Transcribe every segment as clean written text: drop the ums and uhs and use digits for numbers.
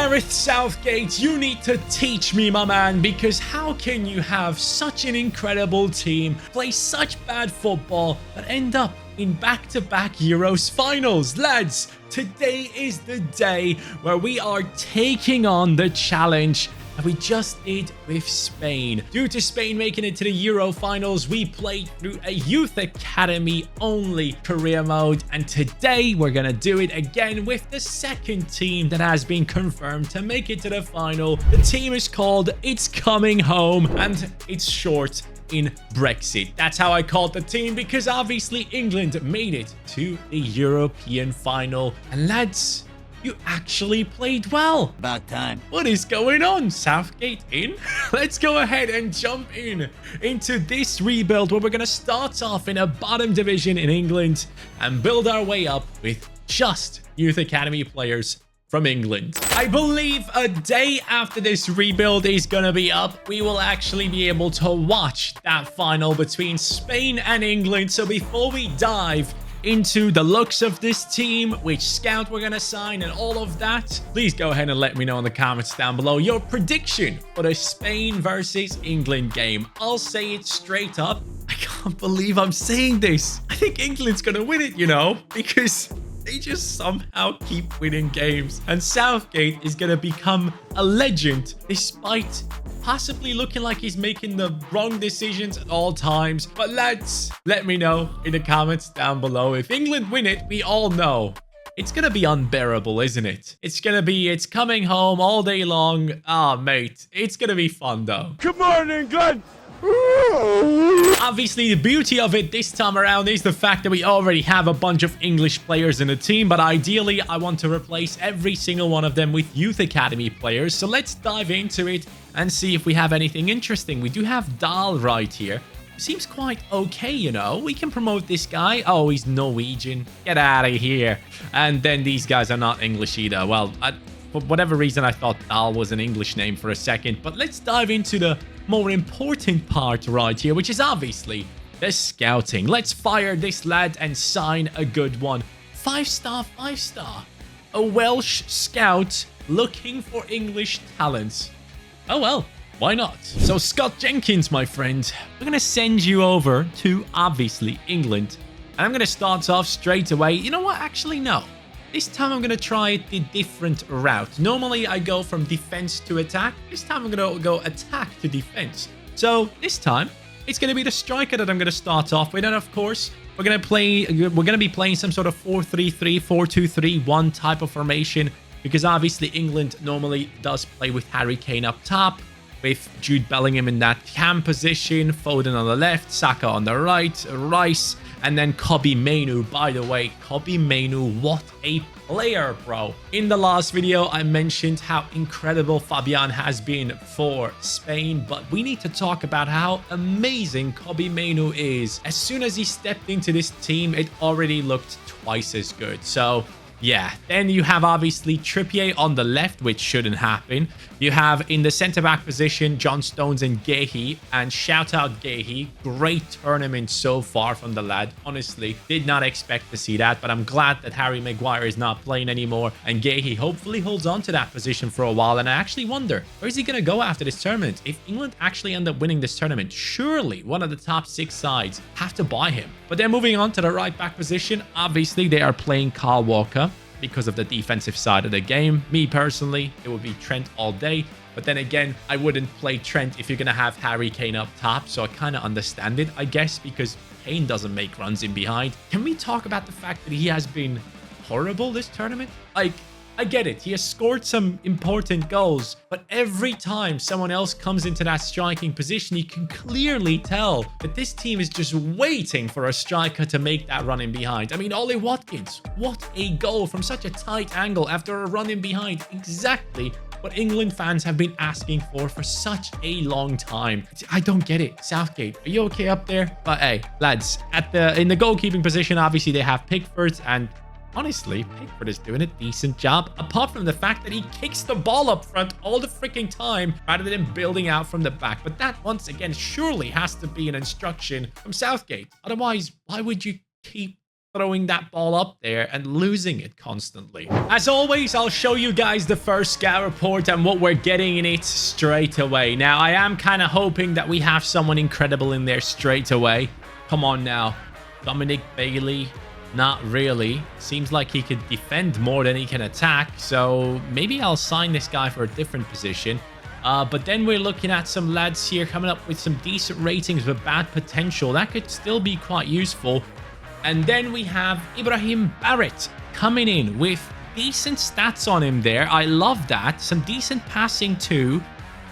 Gareth Southgate, you need to teach me, my man, because how can you have such an incredible team, play such bad football, but end up in back-to-back Euros finals? Lads, today is the day where we are taking on the challenge that we just did with Spain. Due to Spain making it to the Euro finals, we played through a youth academy only career mode, and today we're gonna do it again with the second team that has been confirmed to make it to the final. The team is called It's Coming Home, and it's short in Brexit. That's how I called the team, because obviously England made it to the European final. And lads, you actually played well. About time. What is going on? Southgate in? Let's go ahead and jump into this rebuild where we're going to start off in a bottom division in England and build our way up with just youth academy players from England. I believe a day after this rebuild is going to be up, we will actually be able to watch that final between Spain and England. So before we dive into the looks of this team, which scout we're gonna sign and all of that, please go ahead and let me know in the comments down below your prediction for the Spain versus England game. I'll say it straight up, I can't believe I'm saying this. I think England's gonna win it, you know, because they just somehow keep winning games, and Southgate is gonna become a legend despite possibly looking like he's making the wrong decisions at all times. But lads, let me know in the comments down below. If England win it, we all know it's gonna be unbearable, isn't it? It's coming home all day long. Ah, mate, it's gonna be fun though. Come on, England! Obviously, the beauty of it this time around is the fact that we already have a bunch of English players in the team, but ideally, I want to replace every single one of them with youth academy players. So let's dive into it and see if we have anything interesting. We do have Dahl right here. Seems quite okay, you know. We can promote this guy. Oh, he's Norwegian. Get out of here. And then these guys are not English either. Well, for whatever reason, I thought Dahl was an English name for a second. But let's dive into the more important part right here, which is obviously the scouting. Let's fire this lad and sign a good one. 5-star, 5-star. A Welsh scout looking for English talents. Oh well, why not? So Scott Jenkins, my friend, we're gonna send you over to obviously England, and I'm gonna start off straight away. You know what? Actually, no. This time I'm gonna try the different route. Normally I go from defense to attack. This time I'm gonna go attack to defense. So this time it's gonna be the striker that I'm gonna start off with, and of course we're gonna be playing some sort of 4-3-3, 4-2-3-1 type of formation, because obviously England normally does play with Harry Kane up top, with Jude Bellingham in that cam position, Foden on the left, Saka on the right, Rice, and then Kobbie Mainoo. By the way, Kobbie Mainoo, what a player, bro. In the last video, I mentioned how incredible Fabian has been for Spain, but we need to talk about how amazing Kobbie Mainoo is. As soon as he stepped into this team, it already looked twice as good. So yeah, then you have obviously Trippier on the left, which shouldn't happen. You have in the centre-back position, John Stones and Gehi. And shout out Gehi. Great tournament so far from the lad. Honestly, did not expect to see that. But I'm glad that Harry Maguire is not playing anymore. And Gehi hopefully holds on to that position for a while. And I actually wonder, where is he going to go after this tournament? If England actually end up winning this tournament, surely one of the top 6 sides have to buy him. But then moving on to the right-back position, obviously they are playing Kyle Walker because of the defensive side of the game. Me personally, it would be Trent all day. But then again, I wouldn't play Trent if you're going to have Harry Kane up top. So I kind of understand it, I guess, because Kane doesn't make runs in behind. Can we talk about the fact that he has been horrible this tournament? Like, I get it. He has scored some important goals, but every time someone else comes into that striking position, you can clearly tell that this team is just waiting for a striker to make that run in behind. I mean, Ollie Watkins, what a goal from such a tight angle after a run in behind. Exactly what England fans have been asking for such a long time. I don't get it. Southgate, are you okay up there? But hey, lads, in the goalkeeping position, obviously they have Pickford, and honestly, Pickford is doing a decent job, apart from the fact that he kicks the ball up front all the freaking time rather than building out from the back. But that, once again, surely has to be an instruction from Southgate. Otherwise, why would you keep throwing that ball up there and losing it constantly. As always, I'll show you guys the first scout report and what we're getting in it straight away. Now, I am kind of hoping that we have someone incredible in there straight away. Come on now. Dominic Bailey. Not really. Seems like he could defend more than he can attack. So maybe I'll sign this guy for a different position. But then we're looking at some lads here coming up with some decent ratings but bad potential. That could still be quite useful. And then we have Ibrahim Barrett coming in with decent stats on him there. I love that. Some decent passing too.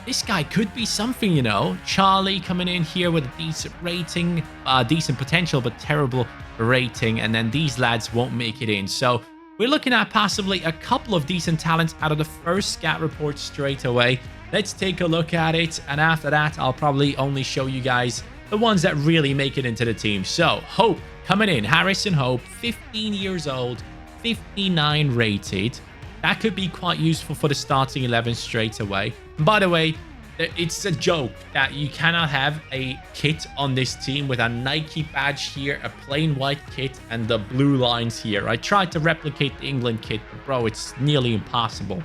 This guy could be something, you know. Charlie coming in here with a decent rating. Decent potential but terrible rating. And then these lads won't make it in. So we're looking at possibly a couple of decent talents out of the first scout report straight away. Let's take a look at it. And after that, I'll probably only show you guys the ones that really make it into the team. So Hope coming in. Harrison Hope, 15 years old, 59 rated. That could be quite useful for the starting 11 straight away. By the way, it's a joke that you cannot have a kit on this team with a Nike badge here, a plain white kit, and the blue lines here. I tried to replicate the England kit, but bro, it's nearly impossible.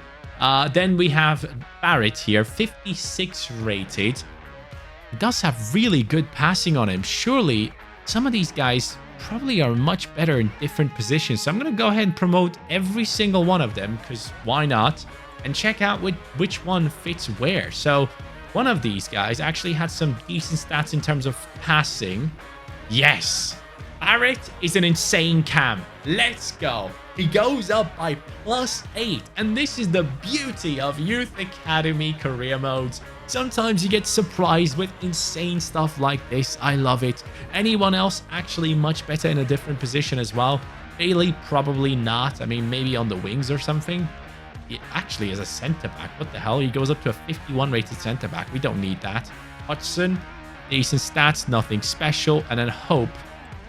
Then we have Barrett here, 56 rated. He does have really good passing on him. Surely some of these guys probably are much better in different positions. So I'm going to go ahead and promote every single one of them, because why not? And check out which one fits where. So one of these guys actually had some decent stats in terms of passing. Yes, Barrett is an insane cam. Let's go. He goes up by +8. And this is the beauty of Youth Academy career modes. Sometimes you get surprised with insane stuff like this. I love it. Anyone else actually much better in a different position as well? Bailey, probably not. I mean, maybe on the wings or something. He actually is a centre-back. What the hell? He goes up to a 51 rated centre-back. We don't need that. Hudson, decent stats, nothing special. And then Hope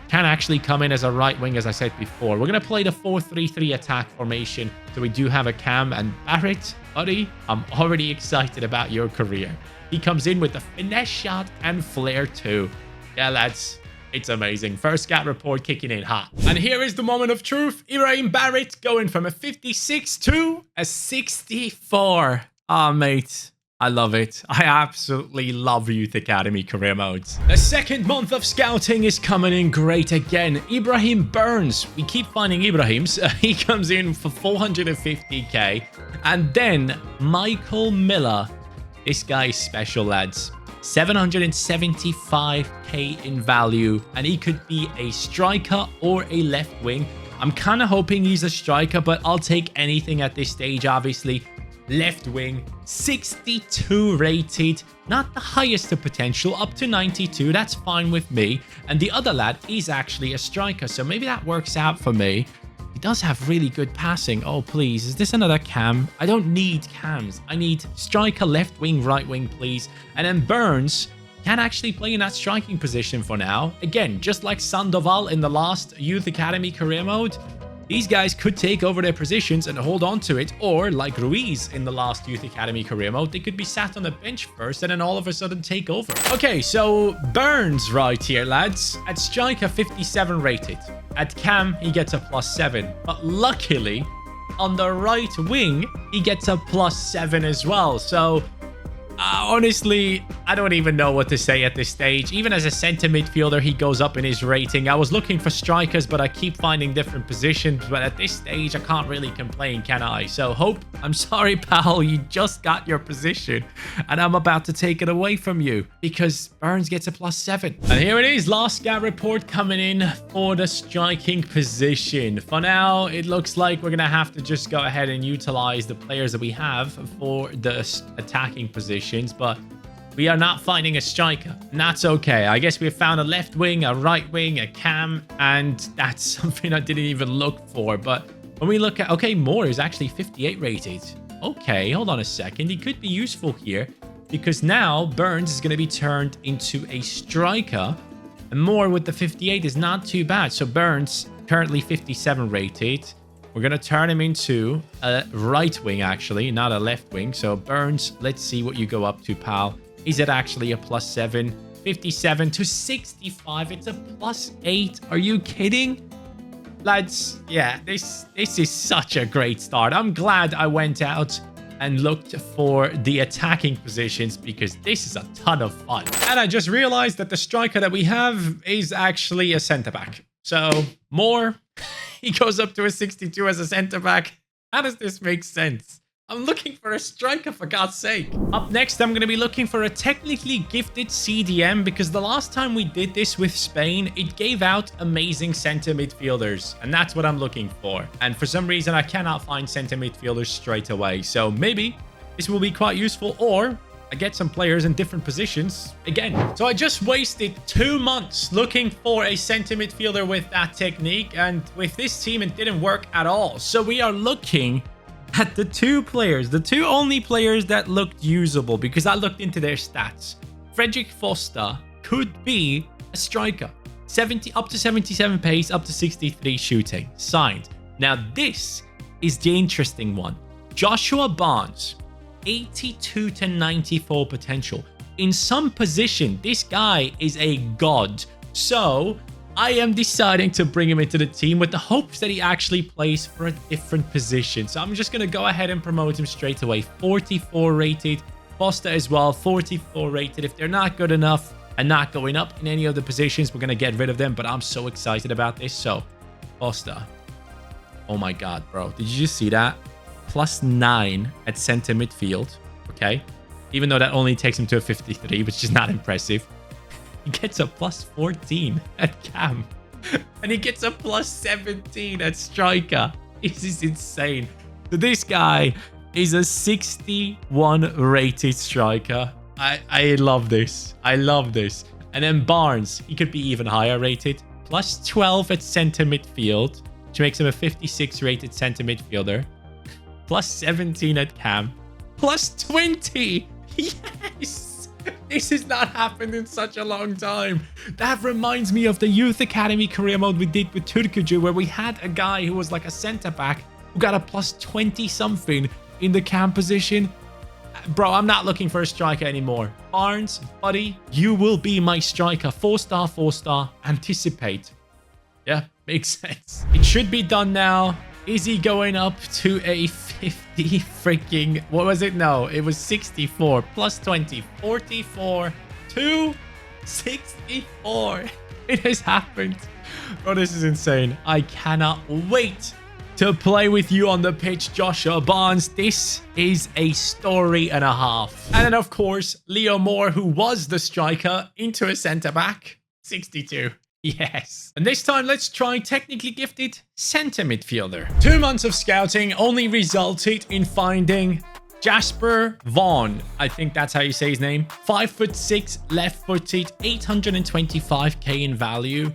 can actually come in as a right wing, as I said before. We're going to play the 4-3-3 attack formation. So we do have a cam. And Barrett, buddy, I'm already excited about your career. He comes in with the finesse shot and flair too. Yeah, lads, it's amazing. First scout report kicking in hot. And here is the moment of truth. Ibrahim Barrett going from a 56 to a 64. Ah, mate. I love it. I absolutely love Youth Academy career modes. The second month of scouting is coming in great again. Ibrahim Burns. We keep finding Ibrahims. He comes in for 450k. And then Michael Miller. This guy is special, lads. 775k in value. And he could be a striker or a left wing. I'm kind of hoping he's a striker, but I'll take anything at this stage, obviously. Left wing, 62 rated, not the highest of potential, up to 92. That's fine with me. And the other lad is actually a striker, so maybe that works out for me. He does have really good passing. Oh, please, is this another cam? I don't need cams. I need striker, left wing, right wing, please. And then Burns can actually play in that striking position for now. Again, just like Sandoval in the last Youth Academy career mode, these guys could take over their positions and hold on to it, or like Ruiz in the last Youth Academy career mode, they could be sat on the bench first and then all of a sudden take over. Okay, so Burns right here, lads. At striker, 57 rated. At cam, he gets a +7. But luckily, on the right wing, he gets a +7 as well. So honestly, I don't even know what to say at this stage. Even as a center midfielder, he goes up in his rating. I was looking for strikers, but I keep finding different positions. But at this stage, I can't really complain, can I? So Hope, I'm sorry, pal. You just got your position, and I'm about to take it away from you because Burns gets a +7. And here it is, last scout report coming in for the striking position. For now, it looks like we're going to have to just go ahead and utilize the players that we have for the attacking position. But we are not finding a striker, and that's okay. I guess we have found a left wing, a right wing, a cam, and that's something I didn't even look for. But when we look at, okay, Moore is actually 58 rated. Okay, hold on a second. He could be useful here because now Burns is going to be turned into a striker, and Moore with the 58 is not too bad. So Burns currently 57 rated. We're going to turn him into a right wing, actually, not a left wing. So Burns, let's see what you go up to, pal. Is it actually a +7? 57 to 65. It's a +8. Are you kidding? lads, yeah, this is such a great start. I'm glad I went out and looked for the attacking positions because this is a ton of fun. And I just realized that the striker that we have is actually a centre-back. So, more, he goes up to a 62 as a centre-back. How does this make sense? I'm looking for a striker, for God's sake. Up next, I'm going to be looking for a technically gifted CDM because the last time we did this with Spain, it gave out amazing center midfielders. And that's what I'm looking for. And for some reason, I cannot find center midfielders straight away. So maybe this will be quite useful, or I get some players in different positions again. So I just wasted 2 months looking for a center midfielder with that technique. And with this team, it didn't work at all. So we are looking at the two only players that looked usable because I looked into their stats. Frederick Foster could be a striker. 70 up to 77 pace, up to 63 shooting. Signed. Now this is the interesting one. Joshua Barnes, 82 to 94 potential. In some position, this guy is a god. So I am deciding to bring him into the team with the hopes that he actually plays for a different position. So I'm just going to go ahead and promote him straight away. 44 rated. Foster as well, 44 rated. If they're not good enough and not going up in any of the positions, we're going to get rid of them. But I'm so excited about this. So, Foster. Oh my God, bro. Did you just see that? +9 at center midfield. Okay. Even though that only takes him to a 53, which is not impressive. He gets a +14 at cam. And he gets a +17 at striker. This is insane. So this guy is a 61 rated striker. I love this. I love this. And then Barnes, he could be even higher rated. +12 at center midfield, which makes him a 56 rated center midfielder. +17 at cam. +20. Yes. This has not happened in such a long time. That reminds me of the Youth Academy career mode we did with Turkucu, where we had a guy who was like a centre-back who got a +20 something in the cam position. Bro, I'm not looking for a striker anymore. Barnes, buddy, you will be my striker. 4-star, 4-star. Anticipate. Yeah, makes sense. It should be done now. Is he going up to a 50 freaking... What was it? No, it was 64 +20. 44 to 64. It has happened. Bro, this is insane. I cannot wait to play with you on the pitch, Joshua Barnes. This is a story and a half. And then, of course, Leo Moore, who was the striker, into a centre-back. 62. Yes. And this time, let's try technically gifted center midfielder. 2 months of scouting only resulted in finding Jasper Vaughn. I think that's how you say his name. 5'6", left-footed, 825k in value.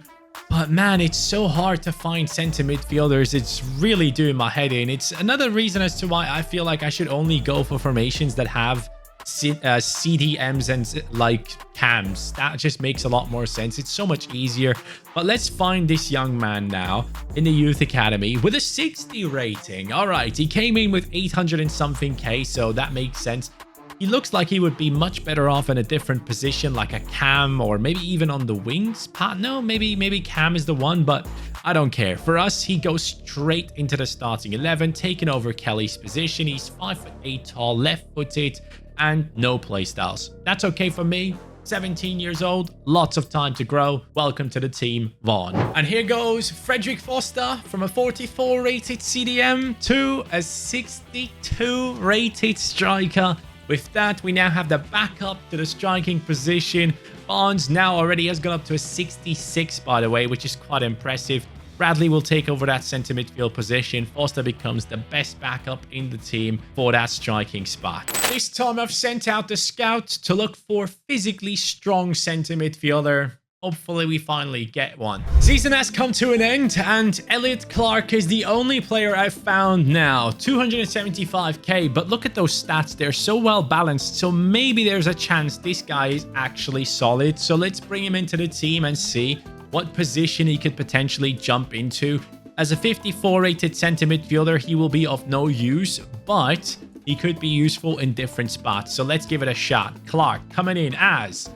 But man, it's so hard to find center midfielders. It's really doing my head in. It's another reason as to why I feel like I should only go for formations that have CDMs and like cams. That just makes a lot more sense. It's so much easier. But let's find this young man now in the Youth Academy with a 60 rating. All right, he came in with 800 and something K, so that makes sense. He looks like he would be much better off in a different position, like a cam or maybe even on the wings. No, maybe cam is the one, but I don't care. For us, he goes straight into the starting 11, taking over Kelly's position. He's 5'8" tall, left-footed, and no playstyles. That's okay for me. 17 years old, lots of time to grow. Welcome to the team, Vaughn. And here goes Frederick Foster from a 44 rated CDM to a 62 rated striker. With that, we now have the backup to the striking position. Barnes now already has gone up to a 66, by the way, which is quite impressive. Bradley will take over that center midfield position. Foster becomes the best backup in the team for that striking spot. This time I've sent out the scout to look for physically strong center midfielder. Hopefully we finally get one. Season has come to an end and Elliot Clark is the only player I've found now. 275k, but look at those stats. They're so well balanced. So maybe there's a chance this guy is actually solid. So let's bring him into the team and see what position he could potentially jump into. As a 54 rated center midfielder, he will be of no use, but he could be useful in different spots. So let's give it a shot. Clark coming in as,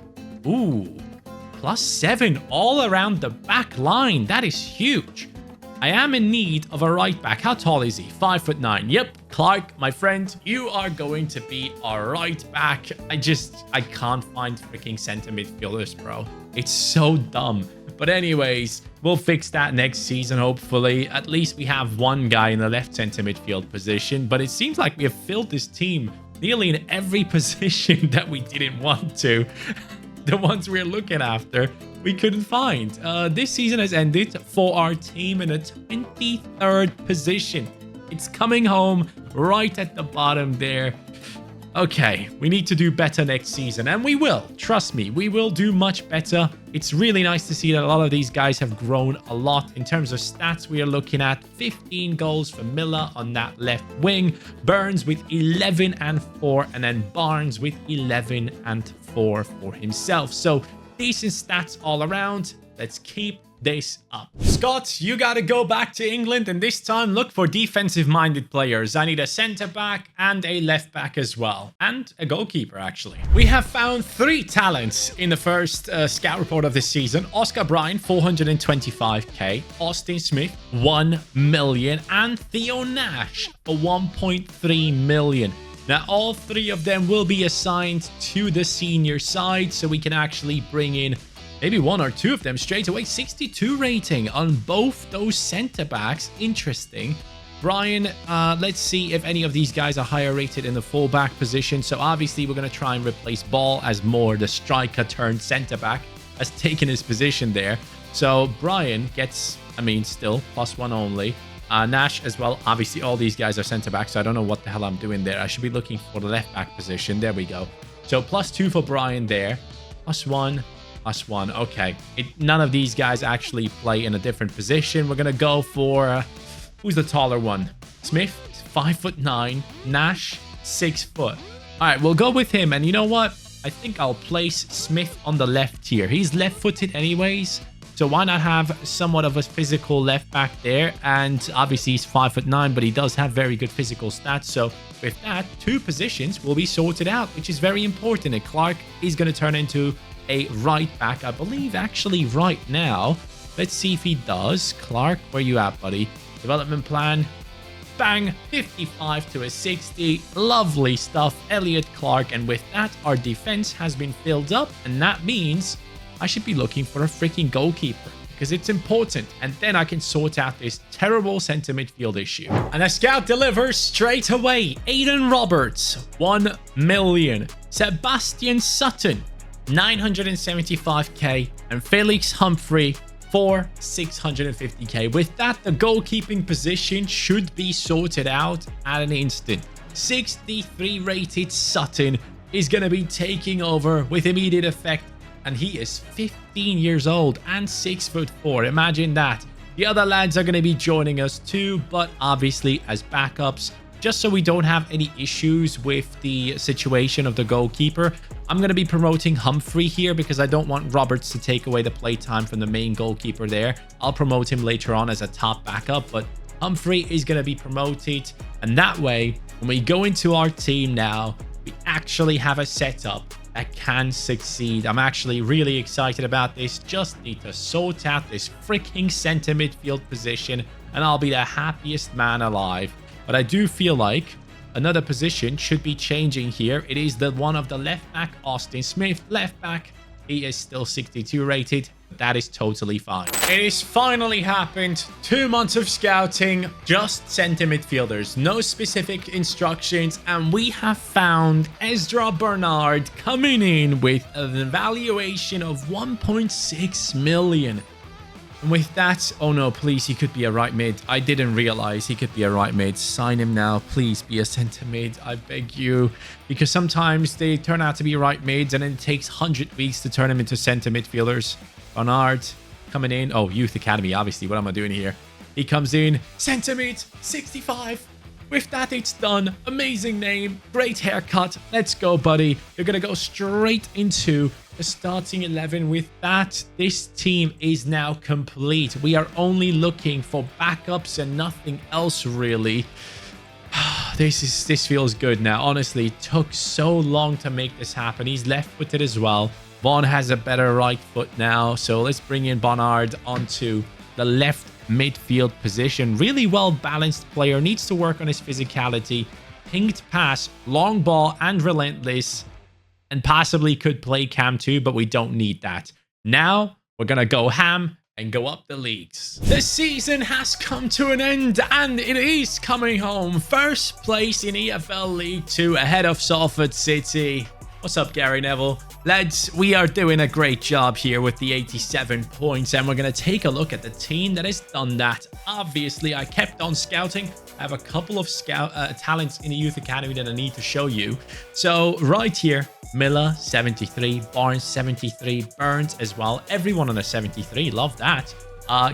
+7 all around the back line. That is huge. I am in need of a right back. How tall is he? 5'9". Yep, Clark, my friend, you are going to be a right back. I can't find freaking center midfielders, bro. It's so dumb. But anyways, we'll fix that next season, hopefully. At least we have one guy in the left center midfield position. But it seems like we have filled this team nearly in every position that we didn't want to. The ones we're looking after, we couldn't find. This season has ended for our team in a 23rd position. It's coming home right at the bottom there. Okay, we need to do better next season, and we will. Trust me, we will do much better. It's really nice to see that a lot of these guys have grown a lot. In terms of stats, we are looking at 15 goals for Miller on that left wing, Burns with 11 and 4, and then Barnes with 11 and 4 for himself. So decent stats all around. Let's keep this up. Scott, you got to go back to England, and this time look for defensive-minded players. I need a centre-back and a left-back as well, and a goalkeeper, actually. We have found 3 talents in the first scout report of this season. Oscar Bryan, 425k. Austin Smith, 1 million. And Theo Nash for 1.3 million. Now, all 3 of them will be assigned to the senior side, so we can actually bring in maybe 1 or 2 of them straight away. 62 rating on both those center backs. Interesting. Brian, let's see if any of these guys are higher rated in the fullback position. So obviously we're going to try and replace Ball as more the striker turned center back, has taken his position there. So Brian gets, still +1 only. Nash as well. Obviously all these guys are center back, so I don't know what the hell I'm doing there. I should be looking for the left back position. There we go. So +2 for Brian there. +1. +1. Okay. None of these guys actually play in a different position. We're going to go for... who's the taller one? Smith, 5'9". Nash, 6 foot. All right, we'll go with him. And you know what? I think I'll place Smith on the left here. He's left-footed anyways. So why not have somewhat of a physical left back there? And obviously he's 5'9", but he does have very good physical stats. So with that, 2 positions will be sorted out, which is very important. And Clark is going to turn into a right back, I believe, actually right now. Let's see if he does. Clark, where you at, buddy? Development plan. Bang, 55 to a 60. Lovely stuff, Elliot Clark. And with that, our defense has been filled up, and that means I should be looking for a freaking goalkeeper, because it's important. And then I can sort out this terrible center midfield issue. And a scout delivers straight away. Aiden Roberts, 1 million. Sebastian Sutton, 975k. And Felix Humphrey for 650k. With that, the goalkeeping position should be sorted out at an instant. 63 rated Sutton is going to be taking over with immediate effect. And he is 15 years old and 6'4". Imagine that. The other lads are going to be joining us too, but obviously as backups, just so we don't have any issues with the situation of the goalkeeper. I'm going to be promoting Humphrey here because I don't want Roberts to take away the playtime from the main goalkeeper there. I'll promote him later on as a top backup, but Humphrey is going to be promoted. And that way, when we go into our team now, we actually have a setup that can succeed. I'm actually really excited about this. Just need to sort out this freaking center midfield position, and I'll be the happiest man alive. But I do feel like another position should be changing here. It is the one of the left back, Austin Smith. Left back, he is still 62 rated. That is totally fine. It has finally happened. 2 months of scouting, just center midfielders, no specific instructions, and we have found Ezra Bernard coming in with an evaluation of 1.6 million. And with that, oh no, please, he could be a right mid. I didn't realize he could be a right mid. Sign him now. Please be a center mid. I beg you. Because sometimes they turn out to be right mids and it takes 100 weeks to turn them into center midfielders. Bernard coming in. Oh, Youth Academy, obviously. What am I doing here? He comes in. Center mid, 65. With that, it's done. Amazing name. Great haircut. Let's go, buddy. You're going to go straight into the starting 11. With that, this team is now complete. We are only looking for backups and nothing else, really. This feels good now. Honestly, it took so long to make this happen. He's left-footed as well. Vaughn has a better right foot now. So let's bring in Bernard onto the left midfield position. Really well-balanced player, needs to work on his physicality. Pinged pass, long ball, and relentless. And possibly could play cam too, but we don't need that. Now, we're going to go ham and go up the leagues. The season has come to an end, and it is coming home. First place in EFL League 2 ahead of Salford City. What's up, Gary Neville? Lads, we are doing a great job here with the 87 points, and we're going to take a look at the team that has done that. Obviously, I kept on scouting. I have a couple of talents in the youth academy that I need to show you. So right here, Miller 73, Barnes 73, Burns as well. Everyone on a 73, love that.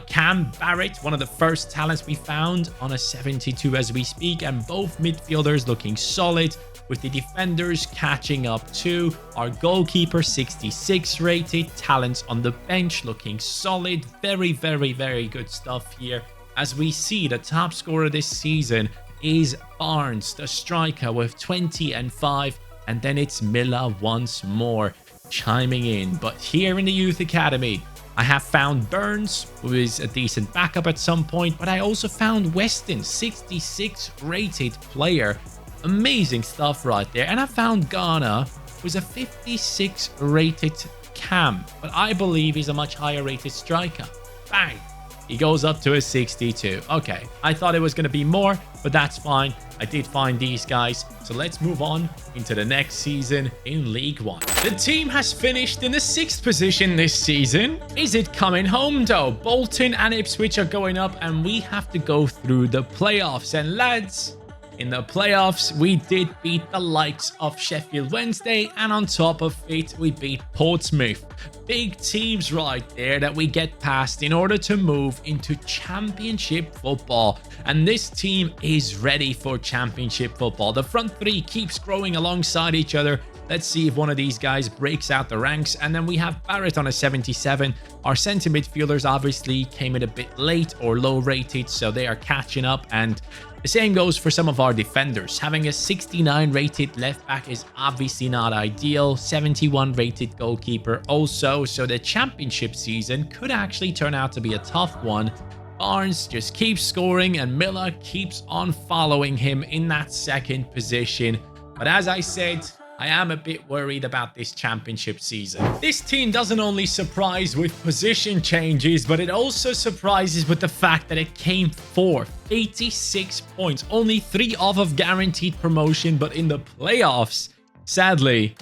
Cam Barrett, one of the first talents we found, on a 72 as we speak, and both midfielders looking solid, with the defenders catching up too. Our goalkeeper 66 rated, talents on the bench looking solid. Very, very, very good stuff here. As we see, the top scorer this season is Barnes, the striker, with 20 and 5. And then it's Miller once more chiming in. But here in the Youth Academy, I have found Burns, who is a decent backup at some point. But I also found Weston, 66 rated player. Amazing stuff right there. And I found Ghana, who's a 56 rated cam. But I believe he's a much higher rated striker. Bang! He goes up to a 62. Okay, I thought it was going to be more, but that's fine. I did find these guys. So let's move on into the next season in League 1. The team has finished in the 6th position this season. Is it coming home though? Bolton and Ipswich are going up, and we have to go through the playoffs. And lads, in the playoffs, we did beat the likes of Sheffield Wednesday, and on top of it, we beat Portsmouth. Big teams right there that we get past in order to move into championship football. And this team is ready for championship football. The front three keeps growing alongside each other. Let's see if one of these guys breaks out the ranks. And then we have Barrett on a 77. Our centre midfielders obviously came in a bit late or low rated, so they are catching up. And the same goes for some of our defenders. Having a 69 rated left back is obviously not ideal. 71 rated goalkeeper also. So the championship season could actually turn out to be a tough one. Barnes just keeps scoring, and Miller keeps on following him in that 2nd position. But as I said, I am a bit worried about this championship season. This team doesn't only surprise with position changes, but it also surprises with the fact that it came 4th, 86 points, only 3 off of guaranteed promotion. But in the playoffs, sadly,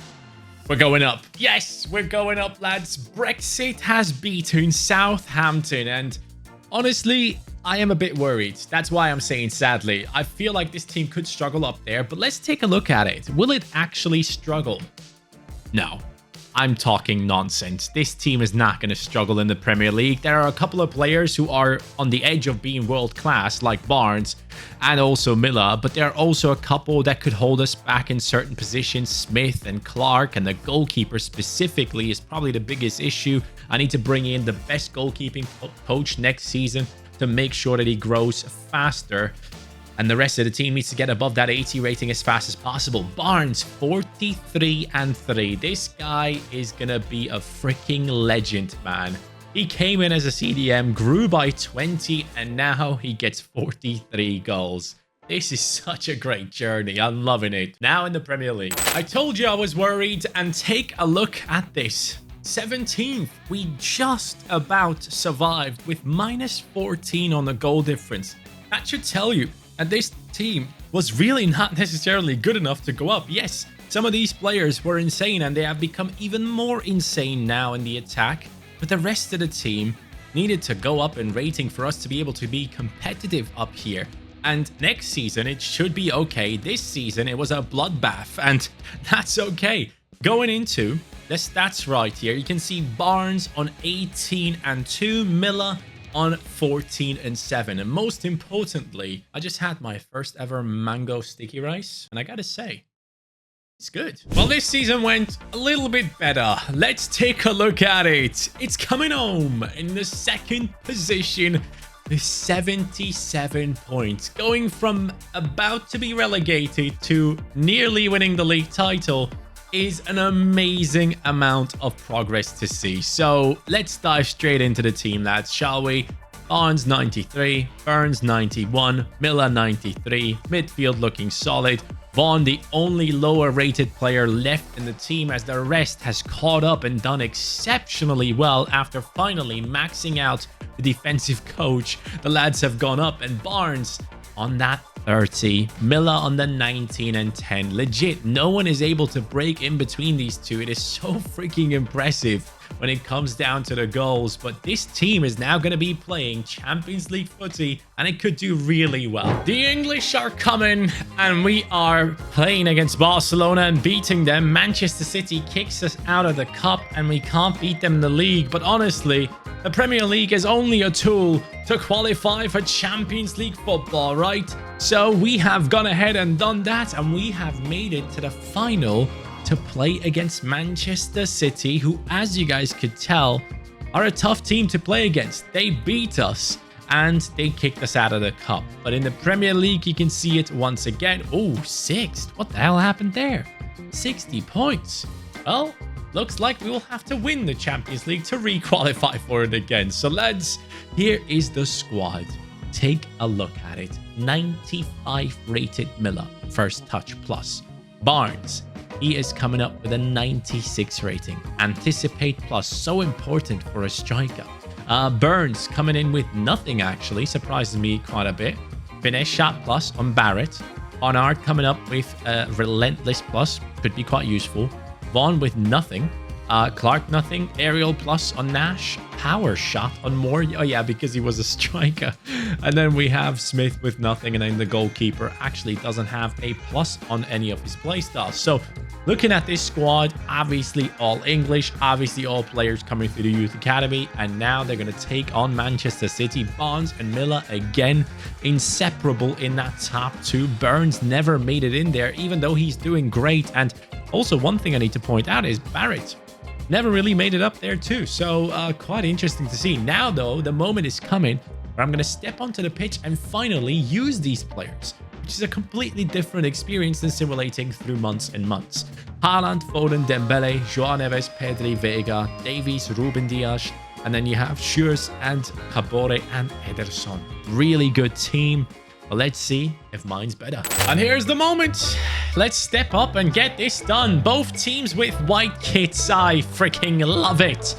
we're going up. Yes, we're going up, lads. Brexit has beaten Southampton, and honestly, I am a bit worried. That's why I'm saying sadly. I feel like this team could struggle up there, but let's take a look at it. Will it actually struggle? No, I'm talking nonsense. This team is not going to struggle in the Premier League. There are a couple of players who are on the edge of being world class, like Barnes and also Miller, but there are also a couple that could hold us back in certain positions. Smith and Clark, and the goalkeeper specifically is probably the biggest issue. I need to bring in the best goalkeeping coach next season to make sure that he grows faster, and the rest of the team needs to get above that 80 rating as fast as possible. Barnes 43 and 3. This guy is gonna be a freaking legend, man. He came in as a CDM, grew by 20, and now he gets 43 goals. This is such a great journey. I'm loving it. Now in the Premier League, I told you I was worried, and take a look at this. 17th, we just about survived with -14 on the goal difference. That should tell you that this team was really not necessarily good enough to go up. Yes, some of these players were insane, and they have become even more insane now in the attack, but the rest of the team needed to go up in rating for us to be able to be competitive up here. And next season, it should be okay. This season, it was a bloodbath, and that's okay. Going into the stats right here, you can see Barnes on 18 and 2, Miller on 14 and 7. And most importantly, I just had my first ever mango sticky rice, and I gotta say, it's good. Well, this season went a little bit better. Let's take a look at it. It's coming home in the 2nd position with 77 points, going from about to be relegated to nearly winning the league title is an amazing amount of progress to see. So let's dive straight into the team, lads, shall we? Barnes 93, Burns 91, Miller 93, midfield looking solid. Vaughan, the only lower rated player left in the team, as the rest has caught up and done exceptionally well after finally maxing out the defensive coach. The lads have gone up, and Barnes on that 30, Miller on the 19 and 10. Legit, no one is able to break in between these two. It is so freaking impressive when it comes down to the goals. But this team is now going to be playing Champions League footy, and it could do really well. The English are coming, and we are playing against Barcelona and beating them. Manchester City kicks us out of the cup, and we can't beat them in the league. But honestly, the Premier League is only a tool to qualify for Champions League football, right? So we have gone ahead and done that, and we have made it to the final to play against Manchester City, who, as you guys could tell, are a tough team to play against. They beat us and they kicked us out of the cup. But in the Premier League, you can see it once again. Oh, sixth. What the hell happened there? 60 points. Well, looks like we will have to win the Champions League to re-qualify for it again. So lads, here is the squad. Take a look at it. 95 rated Miller, first touch plus. Barnes, he is coming up with a 96 rating. Anticipate plus, so important for a striker. Burns coming in with nothing, actually, surprises me quite a bit. Finesse shot plus on Barrett. Honard coming up with a relentless plus, could be quite useful. Vaughan with nothing. Clark nothing. Aerial plus on Nash. Power shot on Moore. Oh yeah, because he was a striker. And then we have Smith with nothing. And then the goalkeeper actually doesn't have a plus on any of his playstyles. So looking at this squad, obviously all English, obviously all players coming through the youth academy. And now they're going to take on Manchester City. Barnes and Miller again, inseparable in that top two. Burns never made it in there, even though he's doing great. And also, one thing I need to point out is Barrett never really made it up there too. So quite interesting to see. Now, though, the moment is coming where I'm going to step onto the pitch and finally use these players, which is a completely different experience than simulating through months and months. Haaland, Foden, Dembele, João Neves, Pedri, Vega, Davies, Ruben Dias, and then you have Schürrle and Kabore and Ederson. Really good team. But let's see if mine's better. And here's the moment. Let's step up and get this done. Both teams with white kits. I freaking love it.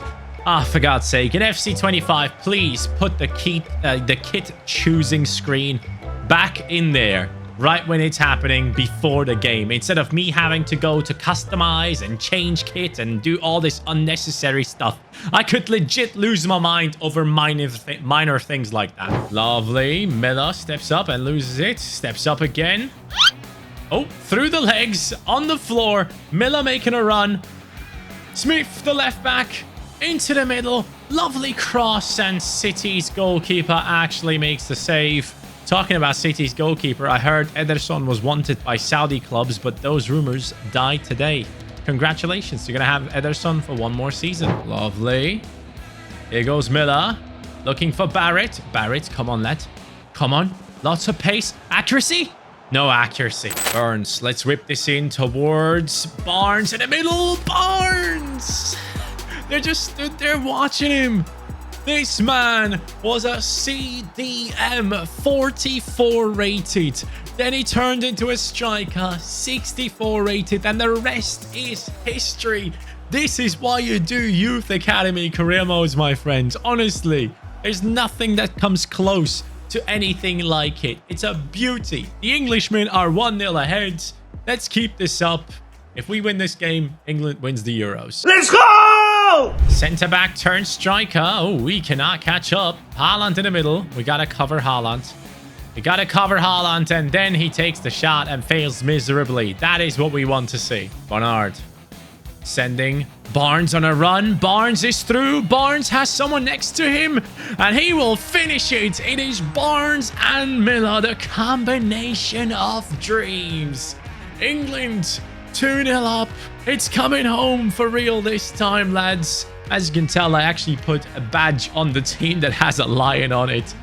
For God's sake. In FC 25, please put the kit choosing screen back in there right when it's happening before the game, instead of me having to go to customize and change kit and do all this unnecessary stuff. I could legit lose my mind over minor things like that. Lovely. Miller steps up and loses it. Steps up again. Oh, through the legs, on the floor. Miller making a run. Smith, the left back, into the middle. Lovely cross, and City's goalkeeper actually makes the save. Talking about City's goalkeeper, I heard Ederson was wanted by Saudi clubs, but those rumors died today. Congratulations, you're going to have Ederson for one more season. Lovely. Here goes Miller. Looking for Barrett. Barrett, come on, lad. Come on. Lots of pace. Accuracy? No accuracy. Burns, let's whip this in towards Barnes in the middle. Barnes! They just stood there watching him. This man was a CDM 44 rated. Then he turned into a striker 64 rated, and the rest is history. This is why you do Youth Academy career modes, my friends. Honestly, there's nothing that comes close to anything like it. It's a beauty. The Englishmen are 1-0 ahead. Let's keep this up. If we win this game, England wins the Euros. Let's go! Centre back turn striker. Oh, we cannot catch up. Haaland in the middle. We gotta cover Haaland. We gotta cover Haaland, and then he takes the shot and fails miserably. That is what we want to see. Bernard sending Barnes on a run. Barnes is through. Barnes has someone next to him, and he will finish it. It is Barnes and Miller, the combination of dreams. England 2-0 up. It's coming home for real this time, lads. As you can tell, I actually put a badge on the team that has a lion on it.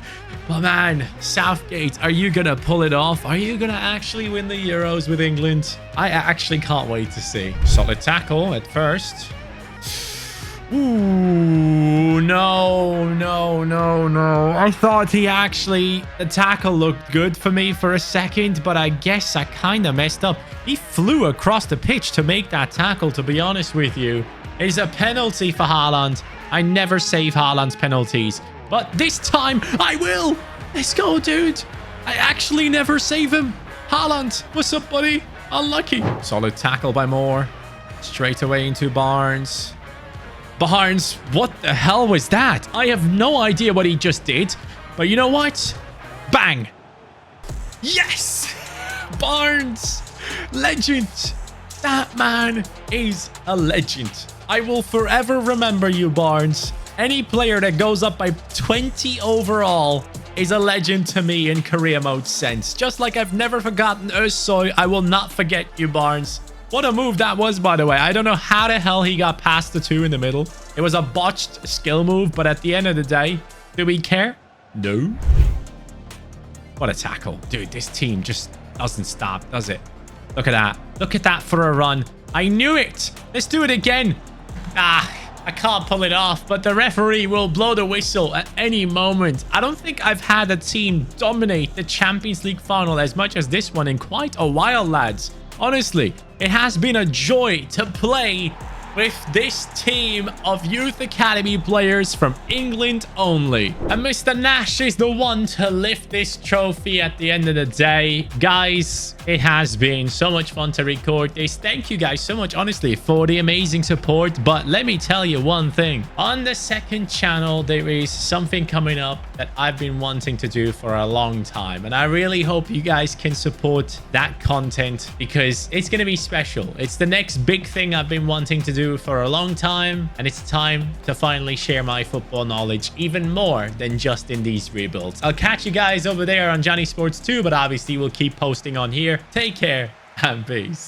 But man, Southgate, are you going to pull it off? Are you going to actually win the Euros with England? I actually can't wait to see. Solid tackle at first. Ooh, no, no, no, no. I thought the tackle looked good for me for a second, but I guess I kind of messed up. He flew across the pitch to make that tackle, to be honest with you. It's a penalty for Haaland. I never save Haaland's penalties, but this time I will. Let's go, dude. I actually never save him. Haaland, what's up, buddy? Unlucky. Solid tackle by Moore. Straight away into Barnes. Barnes, what the hell was that? I have no idea what he just did. But you know what? Bang. Yes. Barnes. Legend. That man is a legend. I will forever remember you, Barnes. Any player that goes up by 20 overall is a legend to me in career mode sense. Just like I've never forgotten Özsoy, I will not forget you, Barnes. What a move that was, by the way. I don't know how the hell he got past the two in the middle. It was a botched skill move, but at the end of the day, do we care? No. What a tackle. Dude, this team just doesn't stop, does it? Look at that. Look at that for a run. I knew it. Let's do it again. I can't pull it off, but the referee will blow the whistle at any moment. I don't think I've had a team dominate the Champions League final as much as this one in quite a while, lads. Honestly, it has been a joy to play with this team of youth academy players from England only. And Mr. Nash is the one to lift this trophy at the end of the day. Guys, it has been so much fun to record this. Thank you guys so much, honestly, for the amazing support. But let me tell you one thing. On the second channel, there is something coming up that I've been wanting to do for a long time. And I really hope you guys can support that content because it's going to be special. It's the next big thing I've been wanting to do for a long time, and it's time to finally share my football knowledge even more than just in these rebuilds. I'll catch you guys over there on CaniSports too, but obviously we'll keep posting on here. Take care and peace.